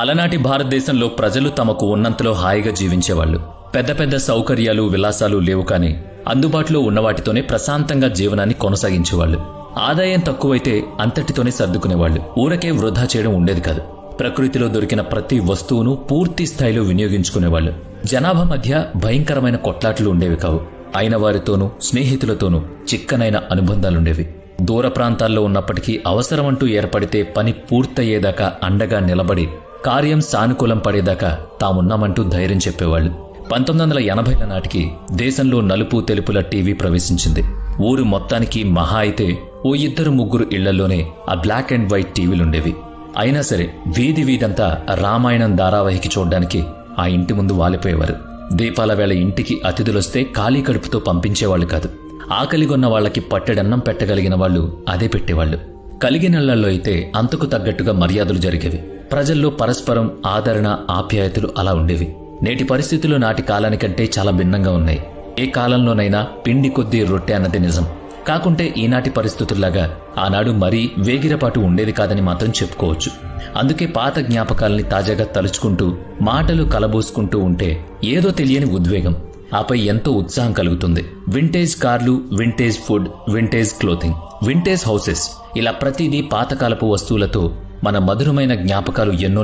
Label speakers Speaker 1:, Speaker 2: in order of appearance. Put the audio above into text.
Speaker 1: అలనాటి భారతదేశంలో ప్రజలు తమకు ఉన్నంతలో హాయిగా జీవించేవాళ్లు. పెద్ద పెద్ద సౌకర్యాలు విలాసాలు లేవు, కానీ అందుబాటులో ఉన్నవాటితోనే ప్రశాంతంగా జీవనాన్ని కొనసాగించేవాళ్లు. ఆదాయం తక్కువైతే అంతటితోనే సర్దుకునేవాళ్లు. ఊరకే వృధా చేయడం ఉండేది కాదు. ప్రకృతిలో దొరికిన ప్రతి వస్తువును పూర్తి స్థాయిలో వినియోగించుకునేవాళ్లు. జనాభా మధ్య భయంకరమైన కొట్లాట్లు ఉండేవి కావు. అయిన వారితోనూ స్నేహితులతోనూ చిక్కనైన అనుబంధాలుండేవి. దూర ప్రాంతాల్లో ఉన్నప్పటికీ అవసరమంటూ ఏర్పడితే పని పూర్తయ్యేదాకా అండగా నిలబడి కార్యం సానుకూలం పడేదాకా తామున్నామంటూ ధైర్యం చెప్పేవాళ్లు. 1980ల నాటికి దేశంలో నలుపు తెలుపుల టీవీ ప్రవేశించింది. ఊరు మొత్తానికి మహా అయితే ఓ 2-3 ఇళ్లలోనే ఆ బ్లాక్ అండ్ వైట్ టీవీలుండేవి. అయినా సరే వీధి వీధంతా రామాయణం ధారావాహిక చూడ్డానికి ఆ ఇంటి ముందు వాలిపోయేవారు. దీపాల వేళ ఇంటికి అతిథులొస్తే ఖాళీ కడుపుతో పంపించేవాళ్లు కాదు. ఆకలిగొన్న వాళ్లకి పట్టెడన్నం పెట్టగలిగిన వాళ్లు అదే పెట్టేవాళ్లు. కలిగినళ్లలో అయితే అంతకు తగ్గట్టుగా మర్యాదలు జరిగేవి. ప్రజల్లో పరస్పరం ఆదరణ ఆప్యాయతలు అలా ఉండేవి. నేటి పరిస్థితులు నాటి కాలానికంటే చాలా భిన్నంగా ఉన్నాయి. ఏ కాలంలోనైనా పిండి కొద్దీ రొట్టె అన్నది నిజం. కాకుంటే ఈనాటి పరిస్థితుల్లాగా ఆనాడు మరీ వేగిరపాటు ఉండేది కాదని మాత్రం చెప్పుకోవచ్చు. అందుకే పాత జ్ఞాపకాల్ని తాజాగా తలుచుకుంటూ మాటలు కలబోసుకుంటూ ఉంటే ఏదో తెలియని ఉద్వేగం, ఆపై ఎంతో ఉత్సాహం కలుగుతుంది. వింటేజ్ కార్లు, vintage food, vintage clothing, vintage houses, ఇలా ప్రతిదీ పాతకాలపు వస్తువులతో మన మధురమైన జ్ఞాపకాలు ఎన్నో